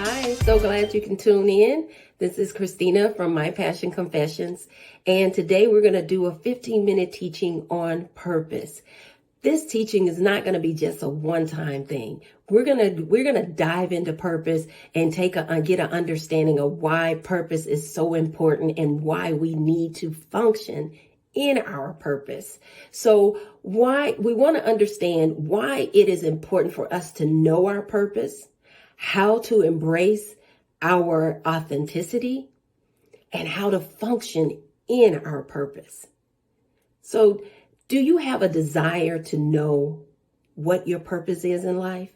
Hi, so glad you can tune in. This is Christina from My Passion Confessions, and today we're going to do a 15-minute teaching on purpose. This teaching is not going to be just a one-time thing. We're going to dive into purpose and get an understanding of why purpose is so important and why we need to function in our purpose. So why we want to understand why it is important for us to know our purpose, how to embrace our authenticity, and how to function in our purpose. So, do you have a desire to know what your purpose is in life?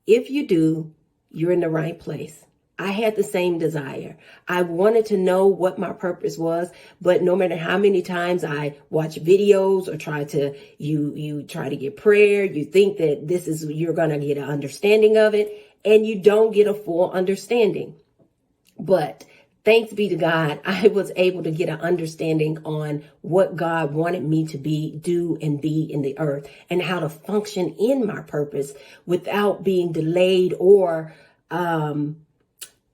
If you do, you're in the right place. I had the same desire. I wanted to know what my purpose was, but no matter how many times I watch videos or you try to get prayer, you think that you're going to get an understanding of it, and you don't get a full understanding. But thanks be to God, I was able to get an understanding on what God wanted me to do and be in the earth, and how to function in my purpose without being delayed or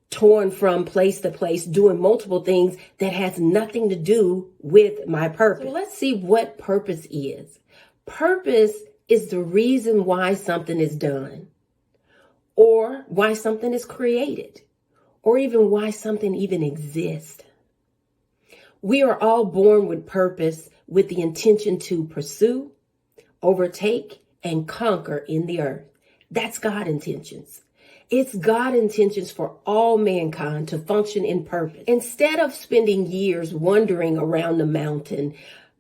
torn from place to place, doing multiple things that has nothing to do with my purpose. So let's see what purpose is. Purpose is the reason why something is done, or why something is created, or even why something even exists. We are all born with purpose, with the intention to pursue, overtake, and conquer in the earth. That's God's intentions. It's God's intentions for all mankind to function in purpose. Instead of spending years wandering around the mountain,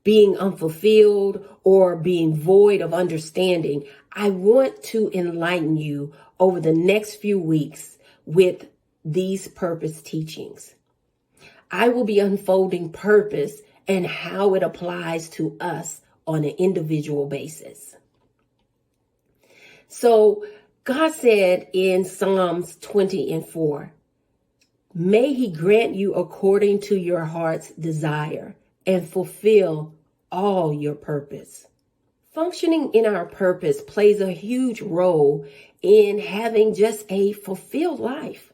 being unfulfilled or being void of understanding, I want to enlighten you over the next few weeks with these purpose teachings. I will be unfolding purpose and how it applies to us on an individual basis. So God said in Psalms 20:4, may He grant you according to your heart's desire and fulfill all your purpose. Functioning in our purpose plays a huge role in having just a fulfilled life.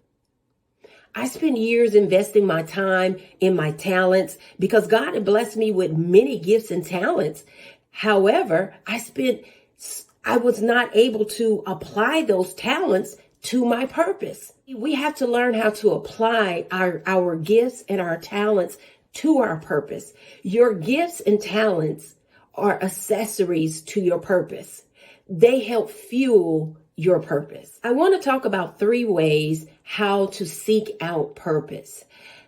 I spent years investing my time in my talents because God had blessed me with many gifts and talents. However, I was not able to apply those talents to my purpose. We have to learn how to apply our gifts and our talents to our purpose. Your gifts and talents are accessories to your purpose. They help fuel your purpose. I want to talk about 3 ways how to seek out purpose.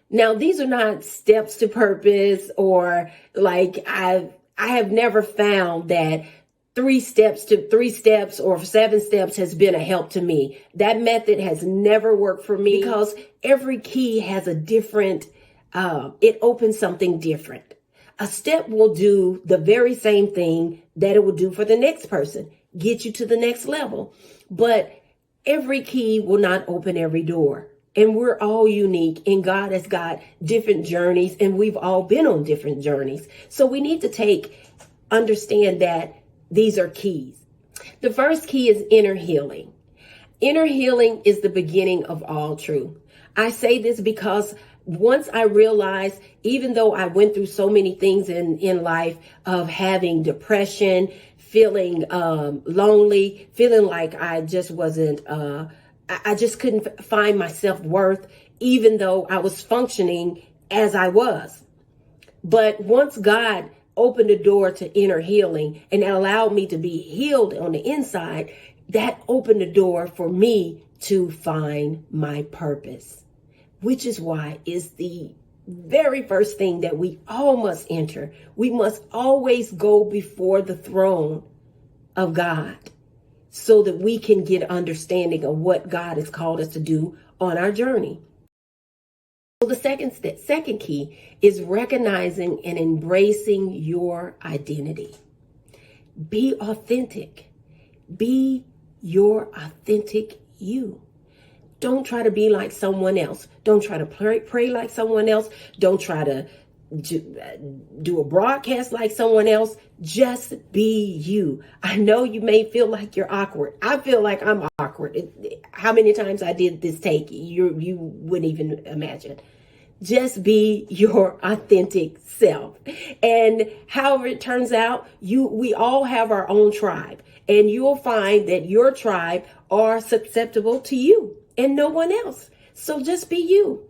Now, these are not steps to purpose, or like I have never found that 3 steps or 7 steps has been a help to me. That method has never worked for me because every key has a different, it opens something different. A step will do the very same thing that it will do for the next person, get you to the next level. But every key will not open every door. And we're all unique, and God has got different journeys, and we've all been on different journeys. So we need to understand that these are keys. The first key is inner healing. Inner healing is the beginning of all truth. I say this because once I realized, even though I went through so many things in life of having depression, feeling lonely, feeling like I just wasn't, I just couldn't find my self-worth, even though I was functioning as I was. But once God opened the door to inner healing and allowed me to be healed on the inside, that opened the door for me to find my purpose, which is why is the very first thing that we all must enter. We must always go before the throne of God so that we can get understanding of what God has called us to do on our journey. So the second key is recognizing and embracing your identity. Be authentic. Be your authentic you. Don't try to be like someone else. Don't try to pray like someone else. Don't try to do a broadcast like someone else. Just be you. I know you may feel like you're awkward. I feel like I'm awkward. How many times I did this take, you wouldn't even imagine. Just be your authentic self. And however it turns out, we all have our own tribe. And you'll find that your tribe are susceptible to you and no one else. So just be you.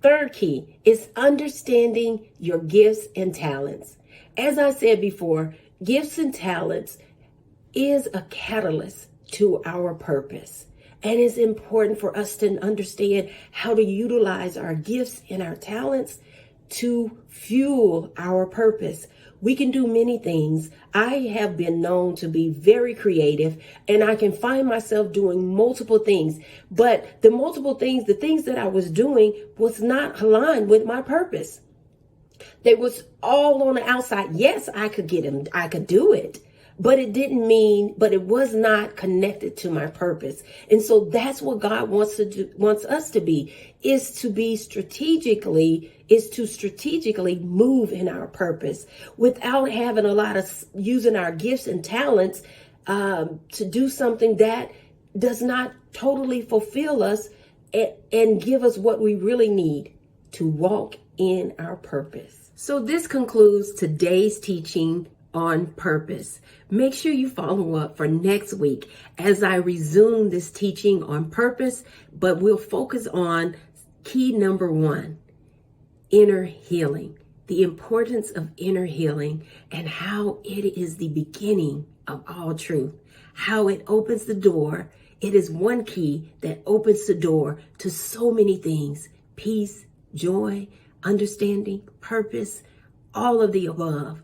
Third key is understanding your gifts and talents. As I said before, gifts and talents is a catalyst to our purpose. And it's important for us to understand how to utilize our gifts and our talents to fuel our purpose. We can do many things. I have been known to be very creative, and I can find myself doing multiple things. But the things that I was doing was not aligned with my purpose. They was all on the outside. Yes, I could get them. I could do it. But it was not connected to my purpose. And so that's what God wants us to be, is to strategically move in our purpose without having a lot of using our gifts and talents to do something that does not totally fulfill us and give us what we really need to walk in our purpose. So this concludes today's teaching on purpose. Make sure you follow up for next week as I resume this teaching on purpose, but we'll focus on key number 1, inner healing, the importance of inner healing and how it is the beginning of all truth, how it opens the door. It is one key that opens the door to so many things: peace, joy, understanding, purpose, all of the above.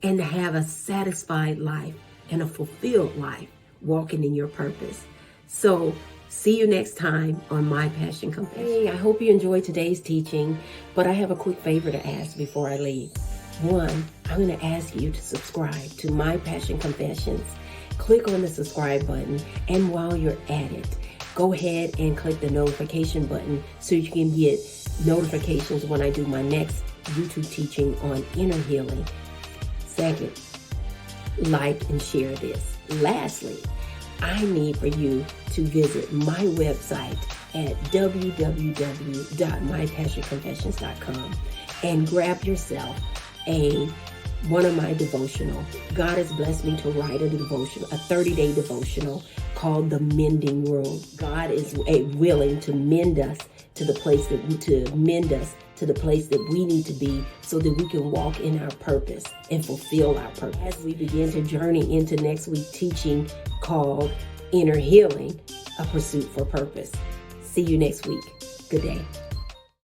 And to have a satisfied life and a fulfilled life walking in your purpose. So see you next time on My Passion Confession. Hey, I hope you enjoyed today's teaching, but I have a quick favor to ask before I leave. 1, I'm going to ask you to subscribe to My Passion Confessions. Click on the subscribe button, and while you're at it, go ahead and click the notification button so you can get notifications when I do my next YouTube teaching on inner healing. 2nd, like and share this. Lastly, I need for you to visit my website at www.mypassionconfessions.com and grab yourself one of my devotional. God has blessed me to write a devotional, a 30-day devotional called The Mending Room. God is willing to mend us to the place that we need to be so that we can walk in our purpose and fulfill our purpose. As we begin to journey into next week's teaching called Inner Healing, a Pursuit for Purpose. See you next week. Good day.